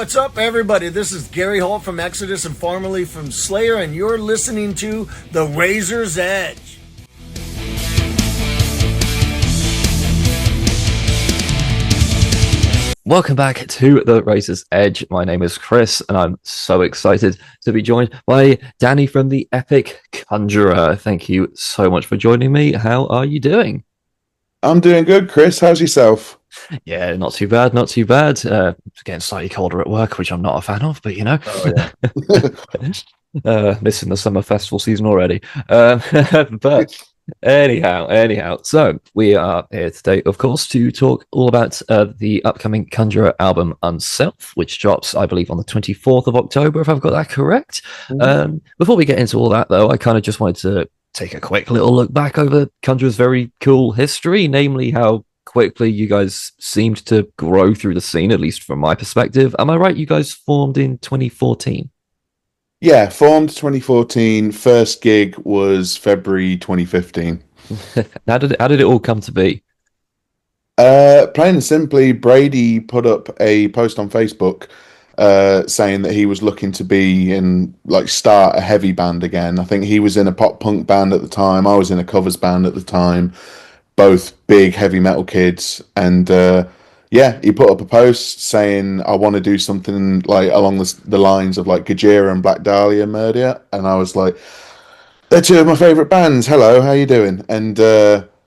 what's up, everybody? This is Gary Holt from Exodus and formerly from Slayer, and you're listening to The Razor's Edge. Welcome back to The Razor's Edge. My name is Chris, and I'm so excited to be joined by Dani from the epic Conjurer. Thank you so much for joining me. How are you doing? I'm doing good, Chris. How's yourself? Yeah, not too bad, not too bad. It's getting slightly colder at work, which I'm not a fan of, but you know. Oh, yeah. Missing the summer festival season already. But anyhow, so we are here today, of course, to talk all about the upcoming Conjurer album Unself, which drops, I believe, on the 24th of October, if I've got that correct. Before we get into all that, though, I kind of just wanted to take a quick little look back over Conjurer's very cool history, namely how quickly you guys seemed to grow through the scene, at least from my perspective. Am I right? You guys formed in 2014. Yeah, formed 2014. First gig was February 2015. How did it all come to be? Plain and simply, Brady put up a post on Facebook saying that he was looking to be in, like, start a heavy band again. I think he was in a pop punk band at the time. I was in a covers band at the time. Both big heavy metal kids, and yeah, he put up a post saying, I want to do something like along the lines of like Gojira and Black Dahlia Murder, and I was like, they're two of my favorite bands. Hello, how you doing? And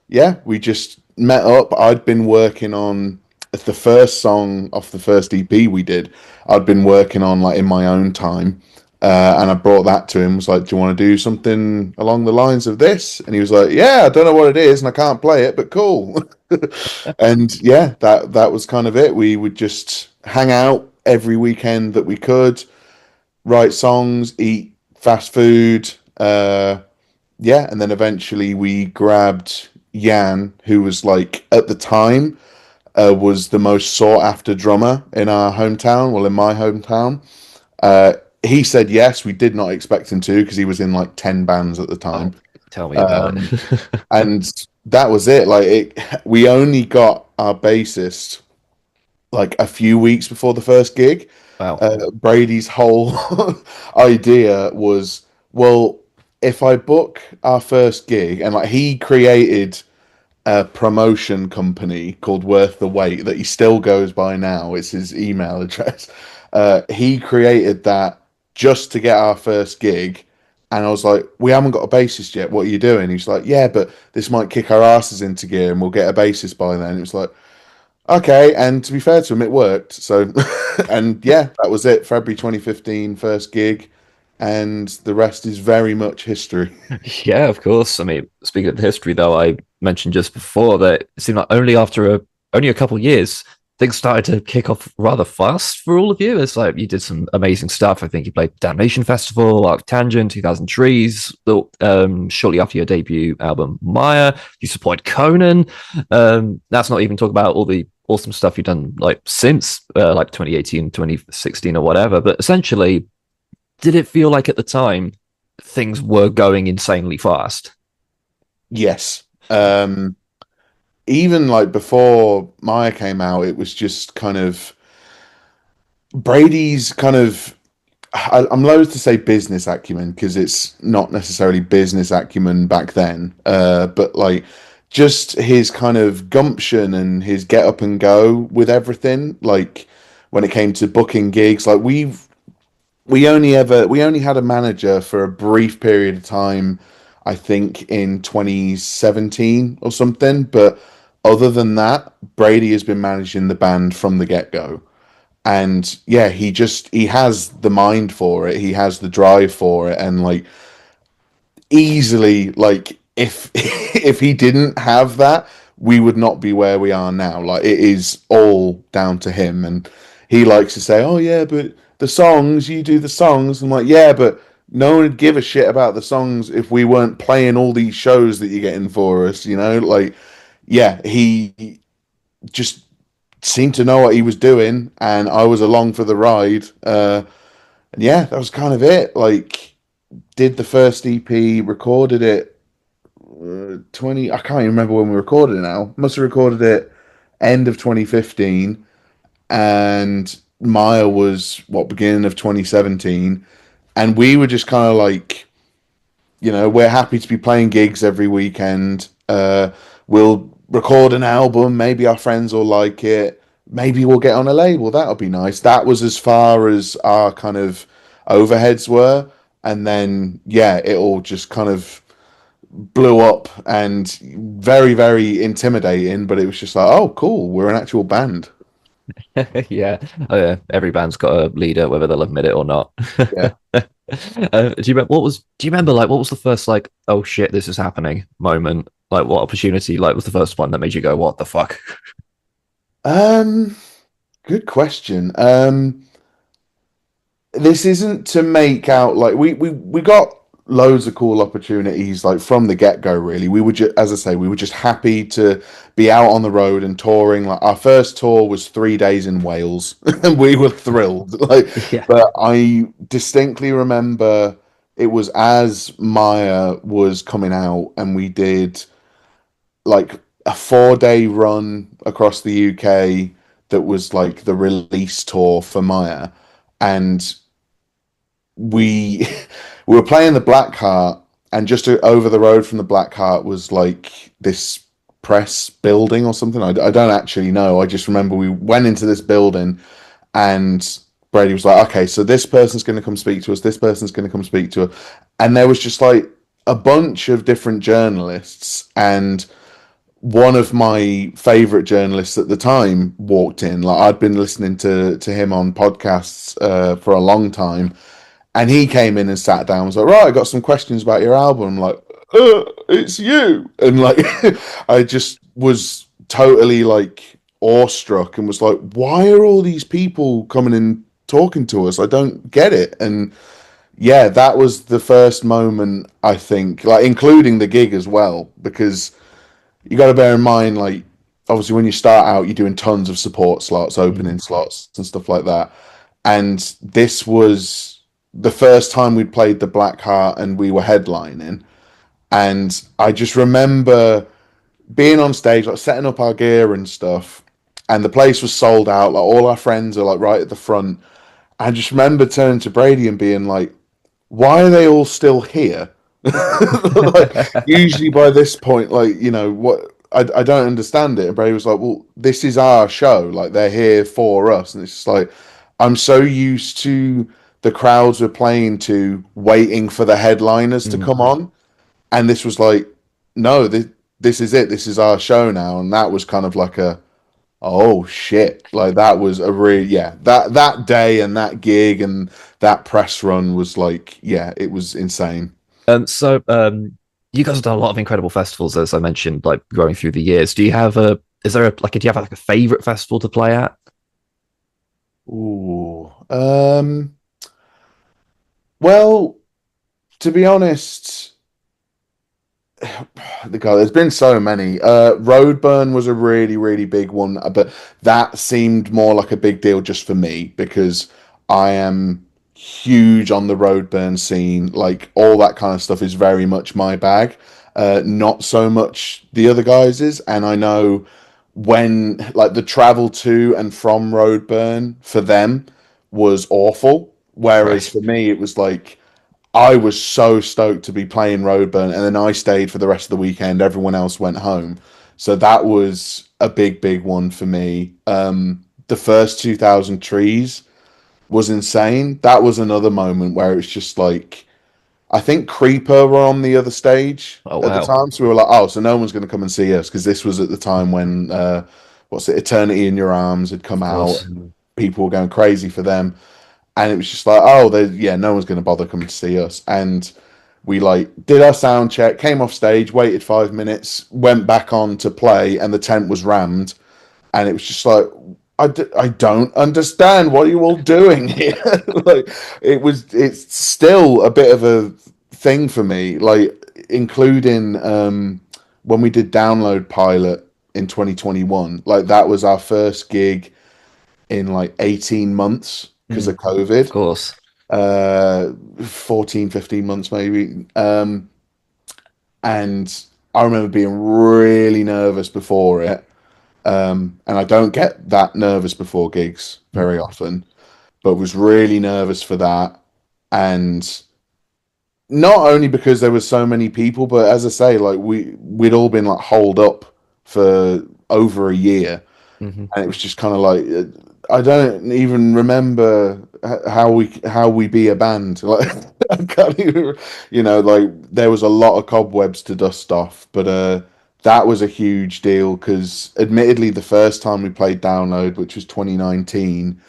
yeah, we just met up. I'd been working on the first song off the first EP we did. I'd been working on like in my own time. And I brought that to him. Was like, "Do you want to do something along the lines of this?" And he was like, "Yeah, I don't know what it is, and I can't play it, but cool." And yeah, that was kind of it. We would just hang out every weekend that we could, write songs, eat fast food. Yeah, and then eventually we grabbed Jan, who was like at the time was the most sought after drummer in our hometown. Well, in my hometown. He said yes. We did not expect him to because he was in like 10 bands at the time. Oh, tell me about it. And that was it. We only got our bassist like a few weeks before the first gig. Wow. Brady's whole idea was, well, if I book our first gig, and like he created a promotion company called Worth the Wait that he still goes by now. It's his email address. He created that just to get our first gig. And I was like, we haven't got a bassist yet. What are you doing? He's like, yeah, but this might kick our asses into gear and we'll get a bassist by then. It was like, okay. And to be fair to him, it worked. So, and yeah, that was it. February 2015, first gig. And the rest is very much history. Yeah, of course. I mean, speaking of history, though, I mentioned just before that it seemed like only a couple of years, things started to kick off rather fast for all of you. It's like you did some amazing stuff. I think you played Damnation Festival, Arctangent, 2000 Trees, shortly after your debut album, Maya. You supported Conan. That's not even talk about all the awesome stuff you've done like since like 2018, 2016 or whatever. But essentially, did it feel like at the time things were going insanely fast? Yes. Even like before Maya came out, it was just kind of Brady's kind of. I'm loath to say business acumen because it's not necessarily business acumen back then, but like just his kind of gumption and his get up and go with everything. Like when it came to booking gigs, like we only had a manager for a brief period of time, I think in 2017 or something, but other than that, Brady has been managing the band from the get-go. And yeah, he has the mind for it, he has the drive for it, and like easily, like if if he didn't have that, we would not be where we are now. Like it is all down to him. And he likes to say, "Oh yeah, but the songs, you do the songs." I'm like, "Yeah, but no one would give a shit about the songs if we weren't playing all these shows that you're getting for us, you know?" Like, yeah, he just seemed to know what he was doing, and I was along for the ride. And yeah, that was kind of it. Like, did the first EP, recorded it 20. I can't even remember when we recorded it now. Must have recorded it end of 2015, and Maya was what, beginning of 2017, and we were just kind of like, we're happy to be playing gigs every weekend. We'll record an album. Maybe our friends will like it. Maybe we'll get on a label. That'll be nice. That was as far as our kind of overheads were. And then, yeah, it all just kind of blew up and very, very intimidating. But it was just like, oh, cool. We're an actual band. Yeah. Oh, yeah. Every band's got a leader, whether they'll admit it or not. Yeah. Do you remember like what was the first like, oh shit, this is happening moment? Like what opportunity like was the first one that made you go, what the fuck? Um, Good question. This isn't to make out like we got loads of cool opportunities like from the get-go. Really, we were just, as I say, we were just happy to be out on the road and touring. Like our first tour was 3 days in Wales and we were thrilled. Like, Yeah. but I distinctly remember it was as Maya was coming out and we did like a 4 day run across the UK that was like the release tour for Maya, and we we were playing the Black Heart, and just over the road from the Black Heart was like this press building or something. I don't actually know. I just remember we went into this building, and Brady was like, "Okay, so this person's going to come speak to us. This person's going to come speak to us," and there was just like a bunch of different journalists, and one of my favorite journalists at the time walked in. Like I'd been listening to him on podcasts for a long time, and he came in and sat down. And was like, "Right, I got some questions about your album." I'm like, "It's you," and like I just was totally like awestruck and was like, "Why are all these people coming and talking to us? I don't get it." And yeah, that was the first moment I think, like including the gig as well, because you got to bear in mind, like, obviously, when you start out, you're doing tons of support slots, Mm. opening slots, and stuff like that. And this was the first time we'd played the Black Heart and we were headlining. And I just remember being on stage, like setting up our gear and stuff. And the place was sold out. Like, all our friends are like right at the front. I just remember turning to Brady and being like, why are they all still here? Like, usually by this point, like, what I don't understand it. And Brady was like, well, this is our show. Like, they're here for us. And it's just like, I'm so used to the crowds we're playing to waiting for the headliners to Mm. come on. And this was like, no, this is it. This is our show now. And that was kind of like a, oh shit. Like that was a really, yeah, that day and that gig and that press run was like, yeah, it was insane. You guys have done a lot of incredible festivals, as I mentioned, like growing through the years. Do you have a is there a like do you have like a favorite festival to play at? Ooh. Well, to be honest, there's been so many. Roadburn was a really, really big one, but that seemed more like a big deal just for me because I am huge on the Roadburn scene. Like all that kind of stuff is very much my bag. Not so much the other guys's, and I know when like the travel to and from Roadburn for them was awful, whereas Right. for me it was like I was so stoked to be playing Roadburn, and then I stayed for the rest of the weekend. Everyone else went home, so that was a big, big one for me. The first 2,000 trees was insane. That was another moment where it was just like I think Creeper were on the other stage Oh at the wow. time, so we were like, oh, so no one's going to come and see us because this was at the time when what's it, Eternity in Your Arms had come Of out, course. and people were going crazy for them, and it was just like, oh, yeah, no one's going to bother coming to see us, and we like did our sound check, came off stage, waited 5 minutes, went back on to play, and the tent was rammed, and it was just like I don't understand what are you all doing here. Like it's still a bit of a thing for me, like including when we did Download Pilot in 2021, like that was our first gig in like 18 months because of Mm. Of COVID, course. 14, 15 months maybe. And I remember being really nervous before it. And I don't get that nervous before gigs very often, but was really nervous for that. And not only because there was so many people, but as I say, like we'd all been like holed up for over a year, Hmm. and it was just kind of like I don't even remember how we be a band. Like I can't even, like there was a lot of cobwebs to dust off, but that was a huge deal because admittedly the first time we played Download, which was 2019,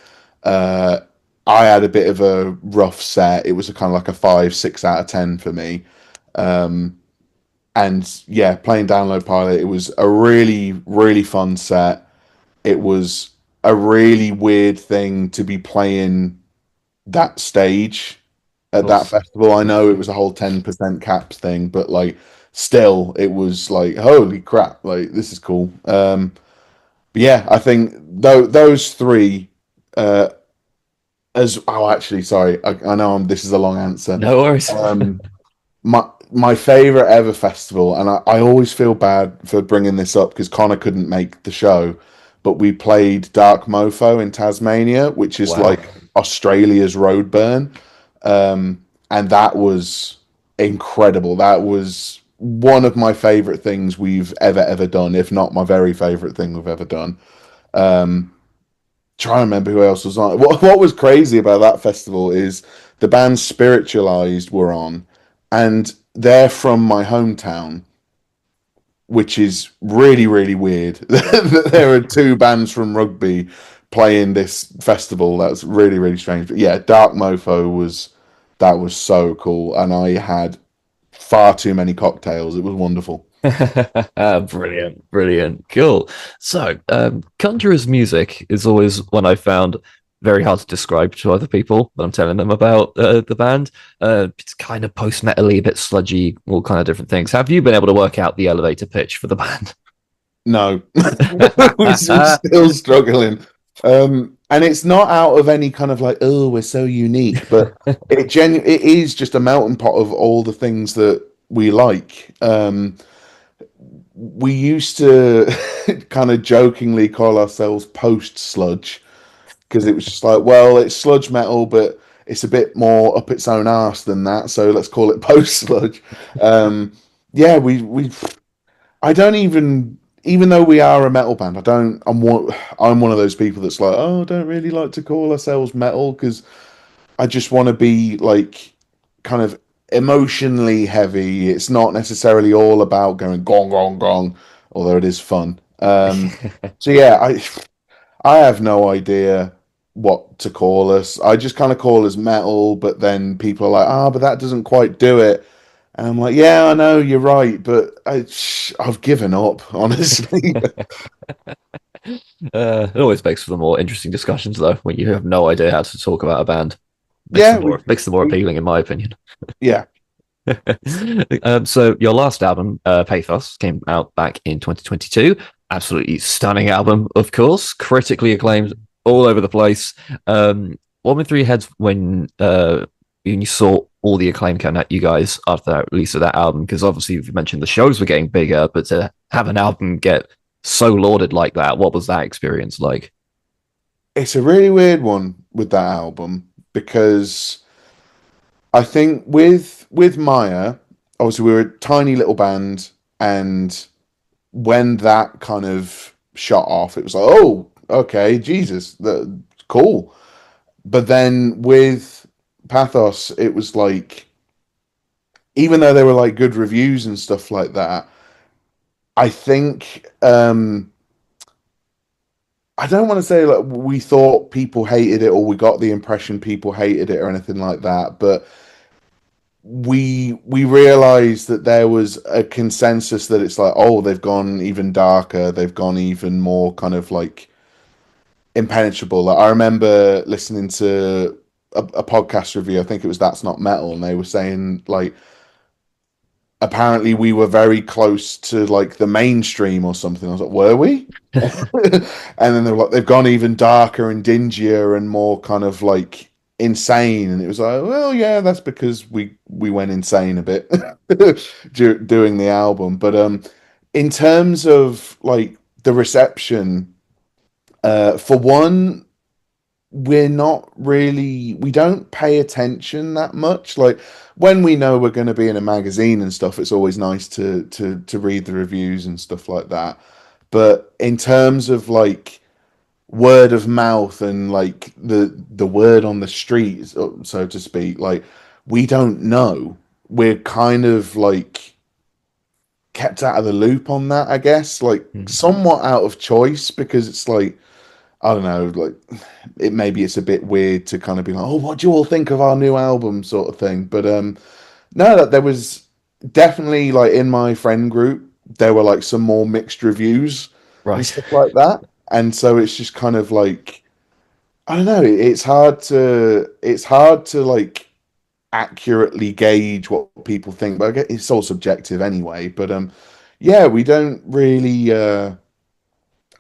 uh, I had a bit of a rough set. It was a kind of like a 5, 6 out of 10 for me. Um, and yeah, playing Download Pilot, it was a really, really fun set. It was a really weird thing to be playing that stage Of at that course. festival. I know it was a whole 10% caps thing, but like still it was like holy crap, like this is cool. But yeah, I think those three as oh actually sorry, I know this is a long answer. No worries. Um my favorite ever festival, and I always feel bad for bringing this up because Connor couldn't make the show, but we played Dark Mofo in Tasmania, which is Wow. like Australia's Roadburn, and that was incredible. That was one of my favorite things we've ever done, if not my very favorite thing we've ever done. Um, Trying to remember who else was on. What was crazy about that festival is the band Spiritualized were on, and they're from my hometown, which is really really weird. There are two bands from Rugby playing this festival. That's really really strange. But yeah, Dark Mofo was that was so cool, and I had far too many cocktails. It was wonderful. Brilliant, brilliant, cool. So, Conjurer's music is always one I found very hard to describe to other people when I'm telling them about the band. It's kind of post-metally, a bit sludgy, all kind of different things. Have you been able to work out the elevator pitch for the band? No, we're still struggling. And it's not out of any kind of like, oh, we're so unique, but it is just a melting pot of all the things that we like. We used to kind of jokingly call ourselves post sludge because it was just like, well, it's sludge metal, but it's a bit more up its own arse than that, so let's call it post sludge. Yeah, we I don't even though we are a metal band, I'm one of those people that's like, oh, I don't really like to call ourselves metal because I just want to be like kind of emotionally heavy. It's not necessarily all about going gong gong gong, although it is fun. So yeah, I have no idea what to call us. I just kind of call us metal, but then people are like, but that doesn't quite do it. And I'm like, yeah, I know you're right, but I've given up, honestly. It always makes for the more interesting discussions, though, when you have no idea how to talk about a band. Yeah, Makes them more appealing, in my opinion. yeah, So your last album, Pathos, came out back in 2022. Absolutely stunning album, of course, critically acclaimed all over the place. What went through your heads when you saw all the acclaim coming at you guys after that release of that album? Because obviously you mentioned the shows were getting bigger, but to have an album get so lauded like that, what was that experience like? it's a really weird one with that album because I think with Maya, obviously we were a tiny little band, and when that kind of shot off, it was like, oh, okay, Jesus, cool. But then with Pathos, it was like, even though there were like good reviews and stuff like that, I think I don't want to say like we thought people hated it or we got the impression people hated it or anything like that, but we realized that there was a consensus that it's like, oh, they've gone even darker, they've gone even more kind of like impenetrable. Like, I remember listening to a podcast review, I think it was That's Not Metal, and they were saying like apparently we were very close to like the mainstream or something. I was like, were we? And then they were like, they've gone even darker and dingier and more kind of like insane. And it was like, well, yeah, that's because we went insane a bit doing the album. But in terms of like the reception, for one, we don't pay attention that much. Like when we know we're going to be in a magazine and stuff, it's always nice to read the reviews and stuff like that. But in terms of like word of mouth and like the word on the street, so to speak, like we don't know. We're kind of like kept out of the loop on that, I guess, like Mm. somewhat out of choice because it's like I don't know, like maybe it's a bit weird to kind of be like, oh, what do you all think of our new album, sort of thing. But no, that there was definitely like in my friend group, there were like some more mixed reviews and Right. stuff like that, and so it's just kind of like I don't know, it's hard to like accurately gauge what people think, but I guess it's all subjective anyway. But yeah, we don't really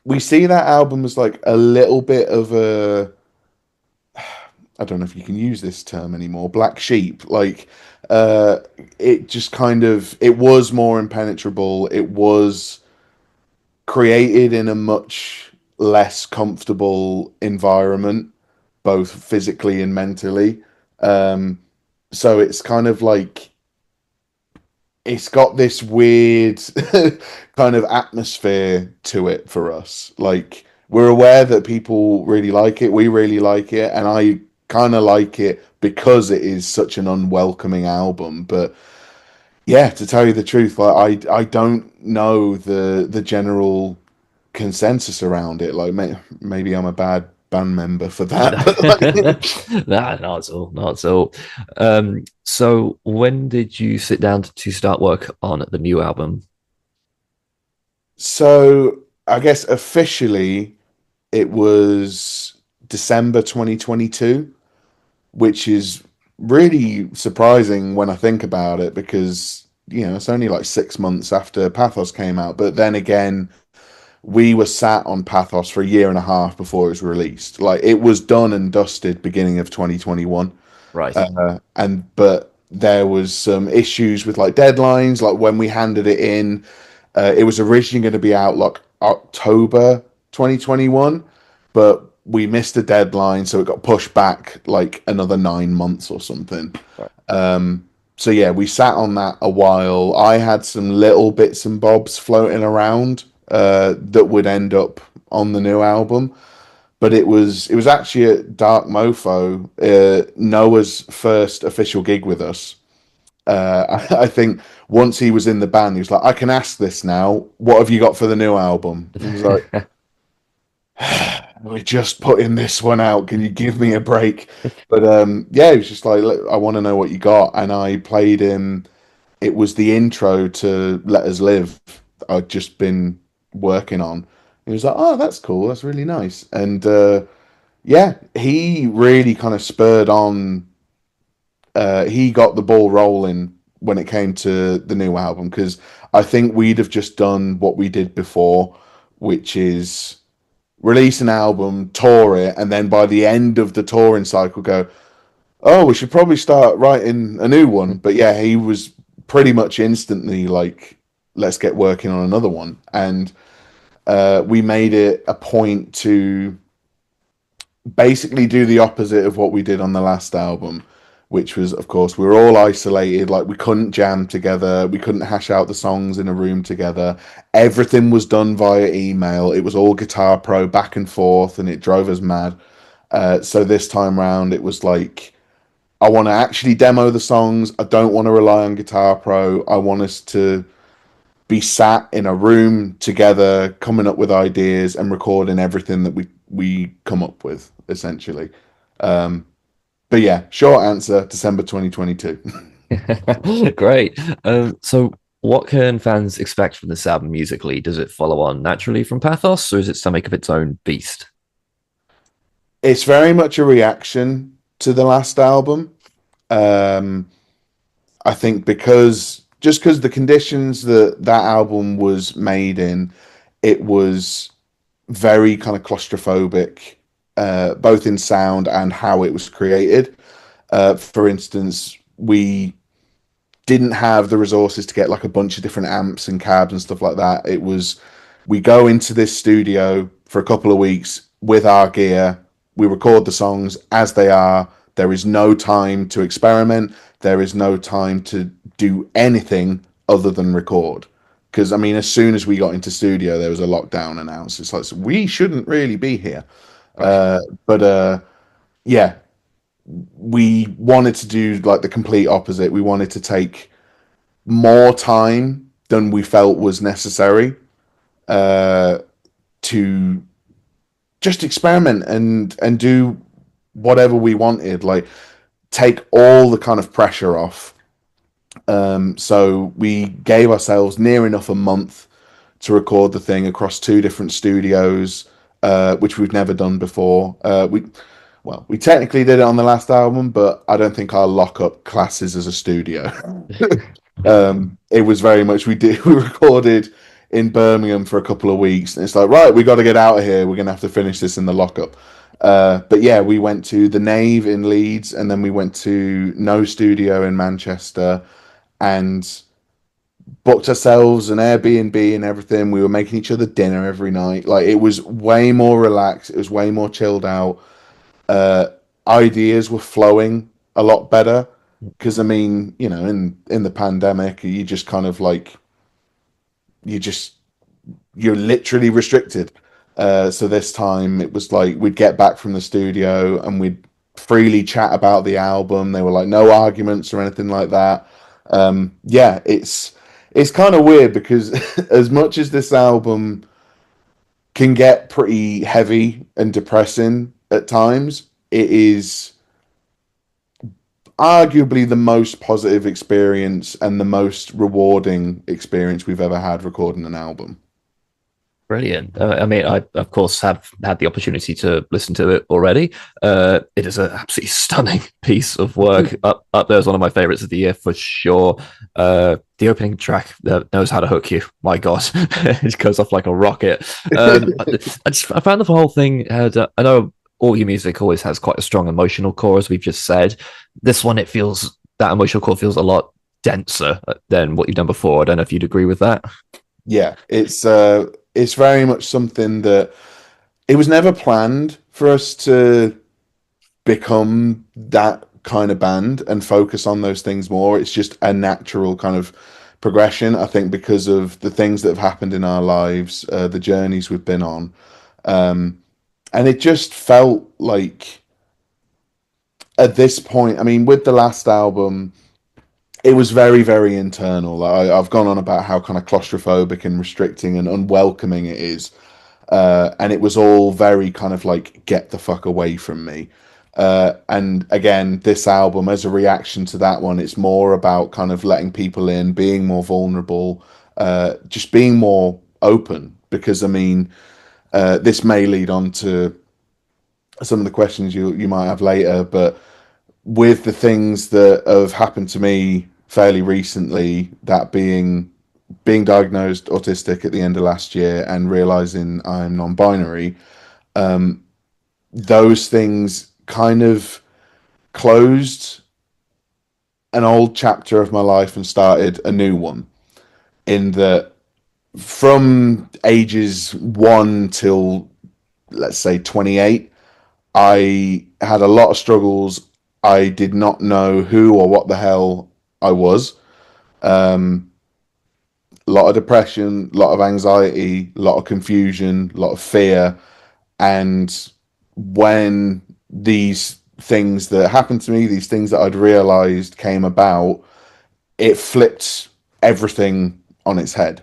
we see that album as like a little bit of a I don't know if you can use this term anymore, black sheep. Like uh it just kind of it was more impenetrable. It was created in a much less comfortable environment, both physically and mentally. Um so it's kind of like it's got this weird kind of atmosphere to it for us. Like we're aware that people really like it, we really like it, and I kind of like it because it is such an unwelcoming album. But yeah, to tell you the truth, like I don't know the general consensus around it. Like maybe I'm a bad band member for that, No, but like nah, not at all, not at all. So when did you sit down to start work on the new album? so I guess officially it was December 2022, which is really surprising when I think about it because, it's only like 6 months after Pathos came out. But then again, we were sat on Pathos for a year and a half before it was released. Like it was done and dusted beginning of 2021. Right. But there was some issues with like deadlines, like when we handed it in, it was originally going to be out like October 2021, but we missed the deadline, so it got pushed back like another 9 months or something. Right. So yeah, we sat on that a while. I had some little bits and bobs floating around that would end up on the new album, but it was actually at Dark Mofo, Noah's first official gig with us. I think once he was in the band, he was like, "I can ask this now. What have you got for the new album?" And I was like, "We're just putting this one out. Can you give me a break?" But yeah, he was just like, "Look, I want to know what you got," and I played him. It was the intro to Let Us Live. I'd just been working on. He was like, "Oh, that's cool. That's really nice." And yeah, he really kind of spurred on. He got the ball rolling when it came to the new album because I think we'd have just done what we did before, which is release an album, tour it, and then by the end of the touring cycle, go, "Oh, we should probably start writing a new one." But yeah, he was pretty much instantly like, "Let's get working on another one," and we made it a point to basically do the opposite of what we did on the last album, which was, of course, we were all isolated. Like we couldn't jam together, we couldn't hash out the songs in a room together. Everything was done via email. It was all Guitar Pro back and forth, and it drove us mad. So this time round, it was like I want to actually demo the songs. I don't want to rely on Guitar Pro. I want us to be sat in a room together, coming up with ideas and recording everything that we come up with, essentially. Um, but yeah, short answer, December 2022. Great. So what can fans expect from this album musically? Does it follow on naturally from Pathos, or is it something of its own beast? It's very much a reaction to the last album. Um, I think because the conditions that that album was made in, it was very kind of claustrophobic, both in sound and how it was created. For instance, we didn't have the resources to get like a bunch of different amps and cabs and stuff like that. It was We go into this studio for a couple of weeks with our gear. We record the songs as they are. There is no time to experiment. There is no time to do anything other than record. Because, I mean, as soon as we got into studio, there was a lockdown announced. It's like, so we shouldn't really be here. Right. But yeah, we wanted to do like the complete opposite. We wanted to take more time than we felt was necessary to just experiment and do whatever we wanted. Like take all the kind of pressure off. So we gave ourselves near enough a month to record the thing across two different studios, which we've never done before. We technically did it on the last album, but I don't think our lockup classes as a studio. It was very much we recorded in Birmingham for a couple of weeks, and it's like, right, we got to get out of here. We're gonna have to finish this in the lockup. But yeah, we went to the Nave in Leeds, and then we went to No Studio in Manchester, and booked ourselves an Airbnb and everything. We were making each other dinner every night. Like it was way more relaxed. It was way more chilled out. Uh, Ideas were flowing a lot better because I mean, you know, in the pandemic, you just kind of like you just you're literally restricted. So this time it was like we'd get back from the studio and we'd freely chat about the album. There were like no arguments or anything like that. Yeah, it's kind of weird because as much as this album can get pretty heavy and depressing at times, it is arguably the most positive experience and the most rewarding experience we've ever had recording an album. Brilliant. I mean, I of course have had the opportunity to listen to it already. It is an absolutely stunning piece of work. Up there is one of my favorites of the year for sure. The opening track knows how to hook you. My God, it goes off like a rocket. I found the whole thing had. I know all your music always has quite a strong emotional core, as we've just said. This one, it feels that emotional core feels a lot denser than what you've done before. I don't know if you'd agree with that. Yeah, it's very much something that it was never planned for us to become that kind of band and focus on those things more. It's just a natural kind of progression, I think, because of the things that have happened in our lives, the journeys we've been on. And it just felt like at this point, I mean, with the last album, it was very, very internal. Like, I've gone on about how kind of claustrophobic and restricting and unwelcoming it is. And it was all very kind of like, get the fuck away from me. And again, this album, as a reaction to that one, it's more about kind of letting people in, being more vulnerable, just being more open. Because, I mean, this may lead on to some of the questions you might have later, but with the things that have happened to me fairly recently, that being diagnosed autistic at the end of last year and realizing I'm non-binary, those things kind of closed an old chapter of my life and started a new one. In that, from ages 1 till let's say 28, I had a lot of struggles. I did not know who or what the hell I was. A lot of depression, a lot of anxiety, a lot of confusion, a lot of fear. And when these things that happened to me, these things that I'd realized came about, it flipped everything on its head.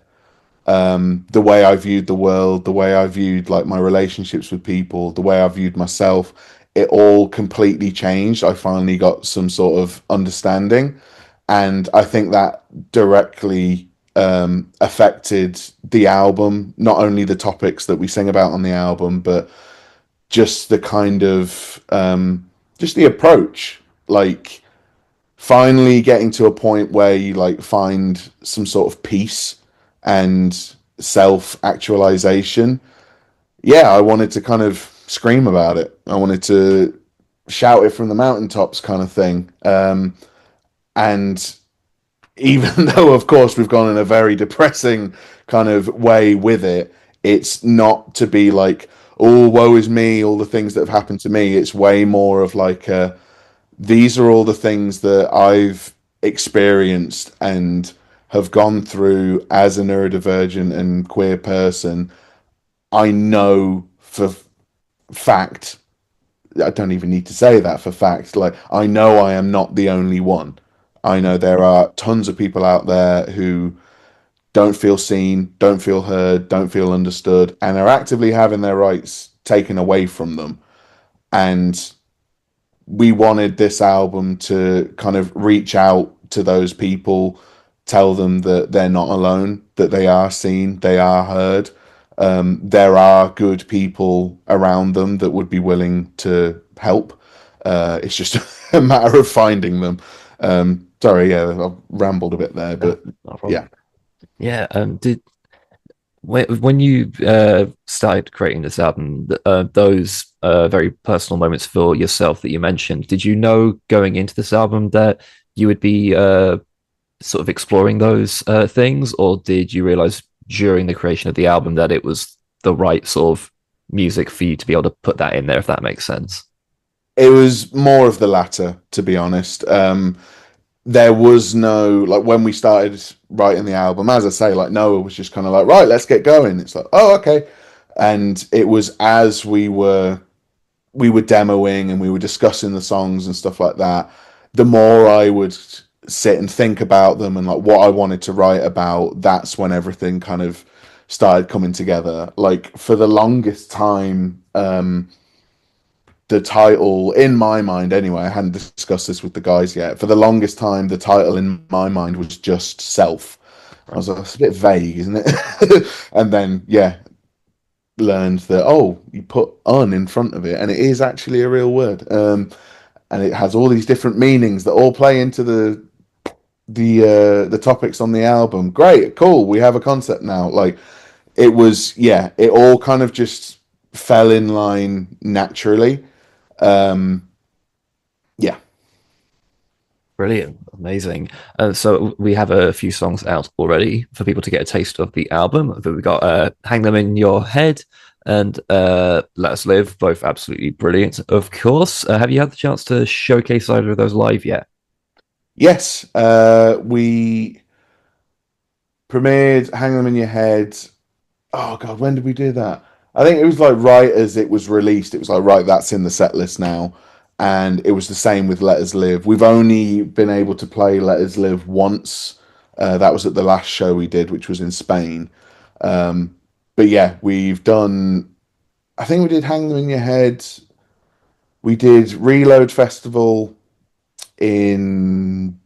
The way I viewed the world, the way I viewed like my relationships with people, the way I viewed myself, it all completely changed. I finally got some sort of understanding, and I think that directly affected the album. Not only the topics that we sing about on the album, but just the kind of just the approach. Like finally getting to a point where you like find some sort of peace and self actualization. Yeah, I wanted to kind of scream about it. I wanted to shout it from the mountaintops, kind of thing. And even though, of course, we've gone in a very depressing kind of way with it, It's not to be like, oh, woe is me, all the things that have happened to me. It's way more of like, these are all the things that I've experienced and have gone through as a neurodivergent and queer person. I know for fact, I don't even need to say that for fact. Like, I know I am not the only one. I know there are tons of people out there who don't feel seen, don't feel heard, don't feel understood, and are actively having their rights taken away from them. And we wanted this album to kind of reach out to those people, tell them that they're not alone, that they are seen, they are heard. There are good people around them that would be willing to help. It's just a matter of finding them. Sorry, yeah, I've rambled a bit there, but Not a problem. yeah. Yeah. Did when you started creating this album, those very personal moments for yourself that you mentioned, did you know going into this album that you would be sort of exploring those things, or did you realize during the creation of the album that it was the right sort of music for you to be able to put that in there, if that makes sense? It was more of the latter, to be honest. There was no, like, when we started writing the album, as I say, like, Noah was just kind of like, right, let's get going. It's like, oh, okay. And it was as we were demoing and we were discussing the songs and stuff like that, the more I would sit and think about them and like what I wanted to write about, that's when everything kind of started coming together. Like, for the longest time, the title in my mind, anyway, I hadn't discussed this with the guys yet. For the longest time, the title in my mind was just Self. I Right. was like, it's a bit vague, isn't it? And then, yeah, learned that, oh, you put "un" in front of it, and it is actually a real word. And it has all these different meanings that all play into the topics on the album. Great, cool. We have a concept now. Like, it was, yeah, it all kind of just fell in line naturally. Um, yeah. Brilliant, amazing. So we have a few songs out already for people to get a taste of the album. But we got "Hang Them in Your Head" and "Let Us Live," both absolutely brilliant. Of course, have you had the chance to showcase either of those live yet? Yes, we premiered "Hang Them in Your Head." Oh God, when did we do that? I think it was like right as it was released. It was like, right, that's in the set list now, and it was the same with "Let Us Live." We've only been able to play "Let Us Live" once. That was at the last show we did, which was in Spain. But yeah, we've done. I think we did "Hang Them in Your Head." We did Reload Festival in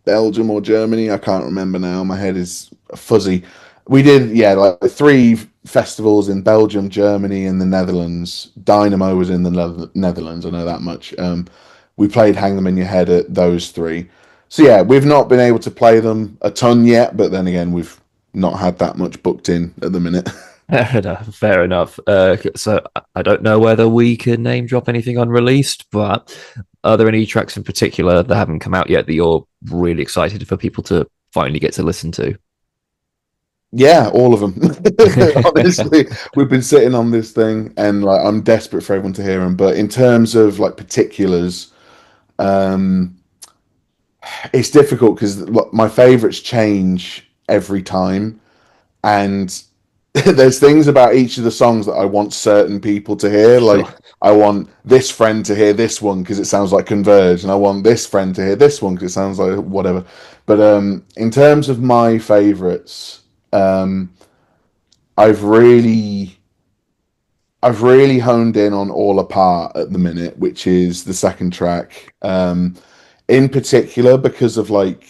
Belgium or Germany. I can't remember now. My head is fuzzy. We did, yeah, like three festivals in Belgium, Germany, and the Netherlands. Dynamo was in the Netherlands. I know that much. We played Hang Them in Your Head at those three. So yeah, we've not been able to play them a ton yet, but then again, we've not had that much booked in at the minute. Fair enough. Fair enough. So I don't know whether we can name drop anything unreleased, but are there any tracks in particular that haven't come out yet that you're really excited for people to finally get to listen to? Yeah, all of them. Honestly, we've been sitting on this thing, and like, I'm desperate for everyone to hear them. But in terms of like particulars, um, it's difficult because my favorites change every time, and there's things about each of the songs that I want certain people to hear. Sure. Like, I want this friend to hear this one because it sounds like Converge, and I want this friend to hear this one because it sounds like whatever. But in terms of my favorites, um, I've really I've really honed in on All Apart at the minute, which is the second track. In particular because of like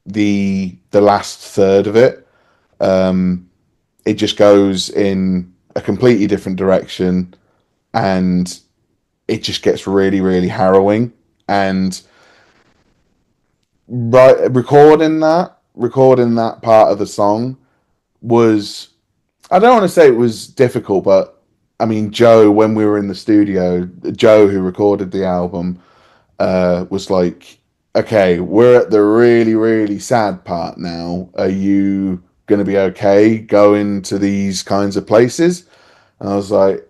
the last third of it. Um, it just goes in a completely different direction, and it just gets really, really harrowing. And right, recording that part of the song was, I don't want to say it was difficult, but I mean, Joe, when we were in the studio, Joe, who recorded the album, was like, okay, we're at the really, really sad part now. Are you going to be okay going to these kinds of places. And I was like,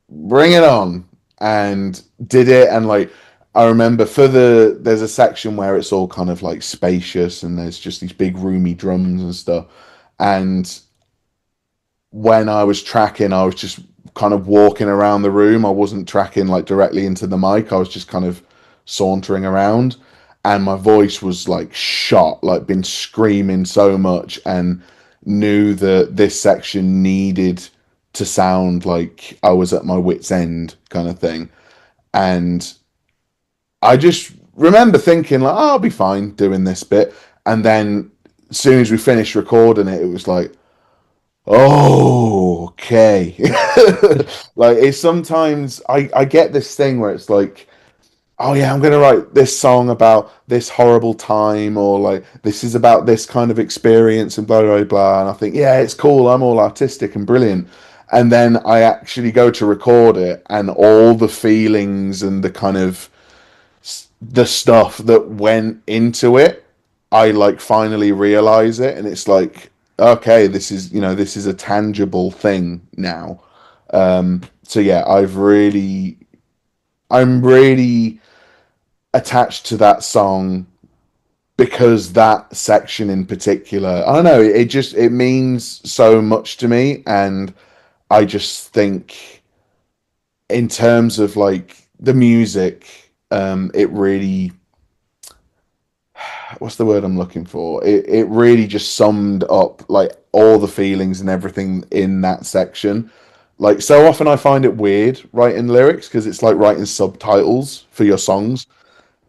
bring it on, and did it. And like, I remember there's a section where it's all kind of like spacious and there's just these big roomy drums and stuff. And when I was tracking, I was just kind of walking around the room. I wasn't tracking like directly into the mic. I was just kind of sauntering around, and my voice was like shot, like been screaming so much, and knew that this section needed to sound like I was at my wit's end kind of thing. And I just remember thinking like, oh, I'll be fine doing this bit. And then as soon as we finished recording it, it was like, oh, okay. Like it's sometimes I get this thing where it's like, oh yeah, I'm gonna write this song about this horrible time, or like this is about this kind of experience and blah blah blah. And I think, yeah, it's cool, I'm all artistic and brilliant. And then I actually go to record it, and all the feelings and the kind of the stuff that went into it, I like finally realize it, and it's like, okay, this is a tangible thing now. So yeah, I'm really attached to that song because that section in particular, I don't know, it means so much to me. And I just think in terms of like the music, it really, what's the word I'm looking for? It really just summed up like all the feelings and everything in that section. Like so often I find it weird writing lyrics because it's like writing subtitles for your songs.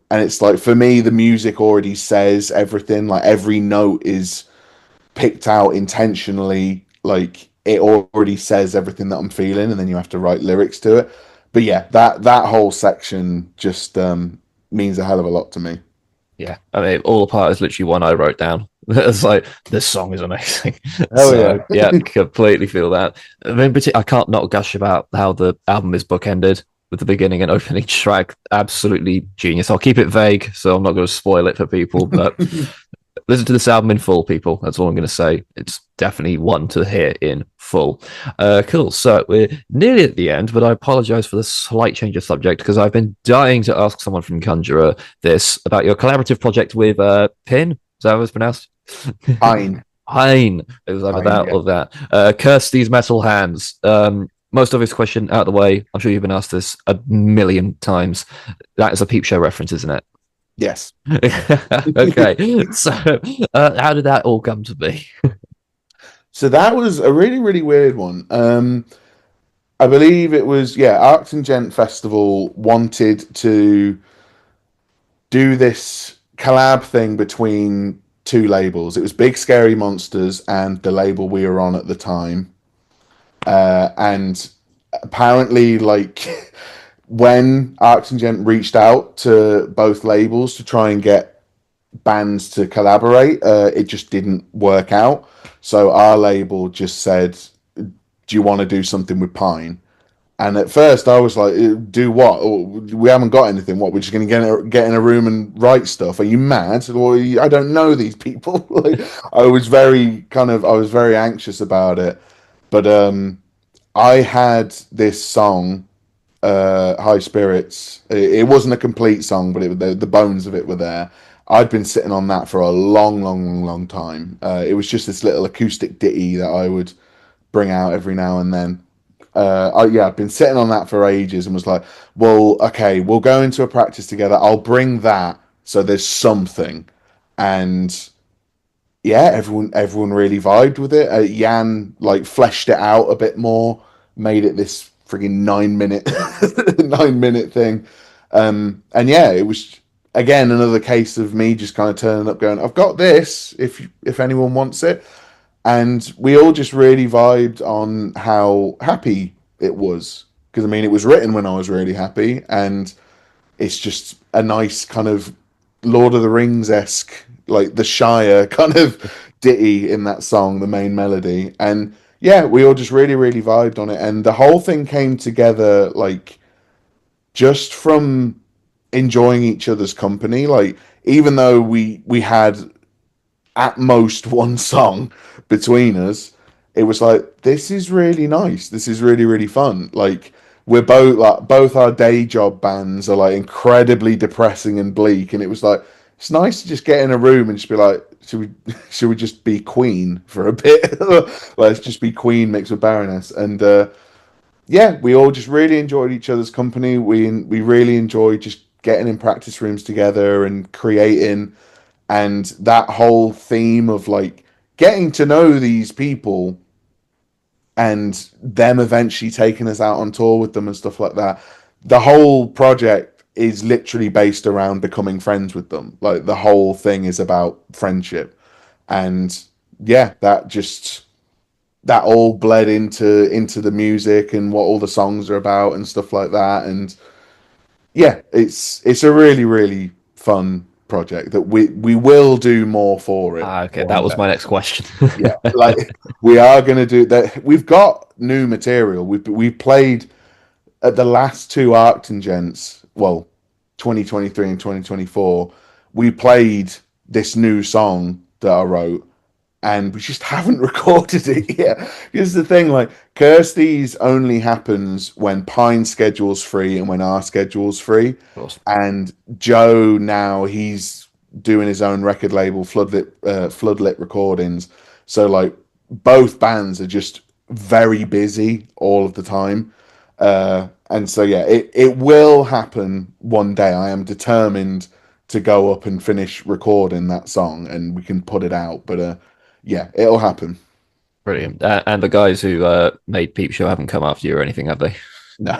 And it's like for me the music already says everything. Like every note is picked out intentionally. Like it already says everything that I'm feeling, and then you have to write lyrics to it. But yeah, that whole section just means a hell of a lot to me. Yeah, I mean, All Apart is literally one I wrote down. It's like this song is amazing. Oh So yeah. yeah, completely feel that. I mean, I can't not gush about how the album is bookended with the beginning and opening track. Absolutely genius. I'll keep it vague, so I'm not going to spoil it for people. But listen to this album in full, people. That's all I'm going to say. It's definitely one to hear in full. Cool. So we're nearly at the end, but I apologize for the slight change of subject because I've been dying to ask someone from Conjurer this about your collaborative project with Pin. Is that how it's pronounced? Fine. Hein. It was either Fine, that yeah. or that. Curse these metal hands. Most obvious question out of the way. I'm sure you've been asked this a million times. That is a Peep Show reference, isn't it? Yes. Okay. So, how did that all come to be? So that was a really, really weird one. I believe it was, yeah, Arcs and Gent Festival wanted to do this collab thing between two labels. It was Big Scary Monsters and the label we were on at the time. And apparently, like, when Arcs and Gent reached out to both labels to try and get bands to collaborate, it just didn't work out. So our label just said, do you want to do something with Pine? And at first I was like, do what? Oh, we haven't got anything. What, we're just going to get in a room and write stuff? Are you mad? Well, I don't know these people. Like, I was very anxious about it. But I had this song, High Spirits. It wasn't a complete song, but the bones of it were there. I'd been sitting on that for a long, long, long, long time. It was just this little acoustic ditty that I would bring out every now and then. I've been sitting on that for ages and was like, well, okay, we'll go into a practice together. I'll bring that so there's something. And yeah, everyone really vibed with it. Jan like fleshed it out a bit more, made it this frigging 9 minute 9 minute thing. And yeah, it was again another case of me just kind of turning up, going, "I've got this. If anyone wants it." And we all just really vibed on how happy it was, because I mean it was written when I was really happy, and it's just a nice kind of Lord of the Rings esque, like the Shire kind of ditty in that song, the main melody. And yeah, we all just really, really vibed on it. And the whole thing came together like just from enjoying each other's company. Like even though we had at most one song between us, it was like, this is really nice. This is really, really fun. Like, we're both our day job bands are like incredibly depressing and bleak, and it was like, it's nice to just get in a room and just be like, should we just be Queen for a bit? Let's just be Queen mixed with Baroness. And yeah, we all just really enjoyed each other's company. We really enjoyed just getting in practice rooms together and creating, and that whole theme of like getting to know these people and them eventually taking us out on tour with them and stuff like that. The whole project is literally based around becoming friends with them. Like, the whole thing is about friendship. And yeah, that all bled into the music and what all the songs are about and stuff like that. And yeah, it's a really, really fun project that we will do more for it. Okay, that was my next question. Yeah, like, we are going to do that. We've got new material. We played at the last two Arcton Gents, well, 2023 and 2024. We played this new song that I wrote, and we just haven't recorded it yet. Here's the thing, like, Kirsty's only happens when Pine's schedule's free and when our schedule's free. Of course. And Joe, now he's doing his own record label, Floodlit Recordings. So like, both bands are just very busy all of the time. And so yeah, it will happen one day. I am determined to go up and finish recording that song, and we can put it out. But yeah, it'll happen. Brilliant. And the guys who made Peep Show haven't come after you or anything, have they? No.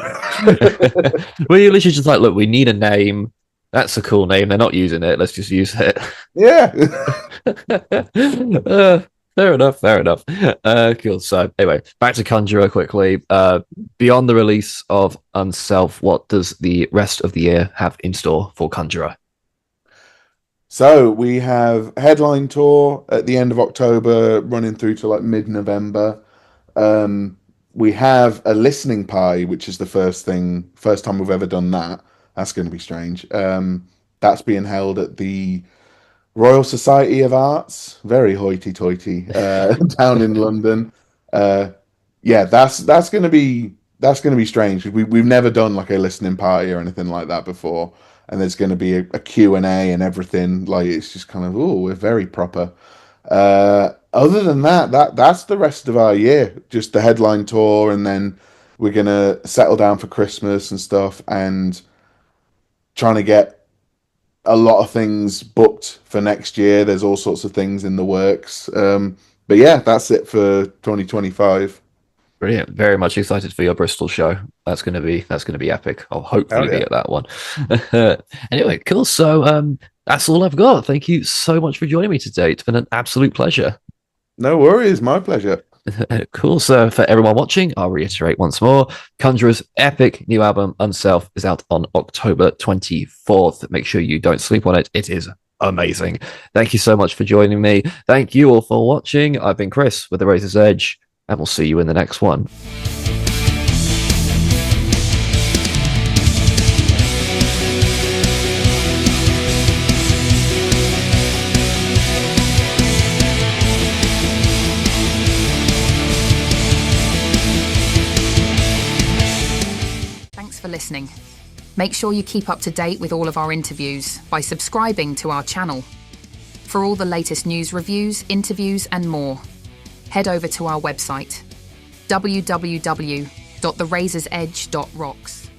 Well, you literally just like, look, we need a name. That's a cool name. They're not using it. Let's just use it. Yeah. Fair enough. Fair enough. Cool. So anyway, back to Conjurer quickly. Beyond the release of Unself, what does the rest of the year have in store for Conjurer? So we have headline tour at the end of October, running through to like mid-November. We have a listening party, which is the first time we've ever done that. That's going to be strange. That's being held at the Royal Society of Arts, very hoity-toity, down in London. Yeah, that's going to be strange. We've never done like a listening party or anything like that before, and there's going to be a Q&A and everything. Like, it's just kind of, we're very proper. Other than that's the rest of our year, just the headline tour, and then we're gonna settle down for Christmas and stuff, and trying to get a lot of things booked for next year. There's all sorts of things in the works. But yeah, that's it for 2025. Brilliant. Very much excited for your Bristol show. That's gonna be epic. I'll hopefully be at that one. Anyway, cool. So that's all I've got. Thank you so much for joining me today. It's been an absolute pleasure. No worries, my pleasure. Cool. So for everyone watching, I'll reiterate once more, Conjurer's epic new album, Unself, is out on October 24th. Make sure you don't sleep on it. It is amazing. Thank you so much for joining me. Thank you all for watching. I've been Chris with The Razor's Edge, and we'll see you in the next one. Thanks for listening. Make sure you keep up to date with all of our interviews by subscribing to our channel. For all the latest news, reviews, interviews, and more, head over to our website, www.therazorsedge.rocks.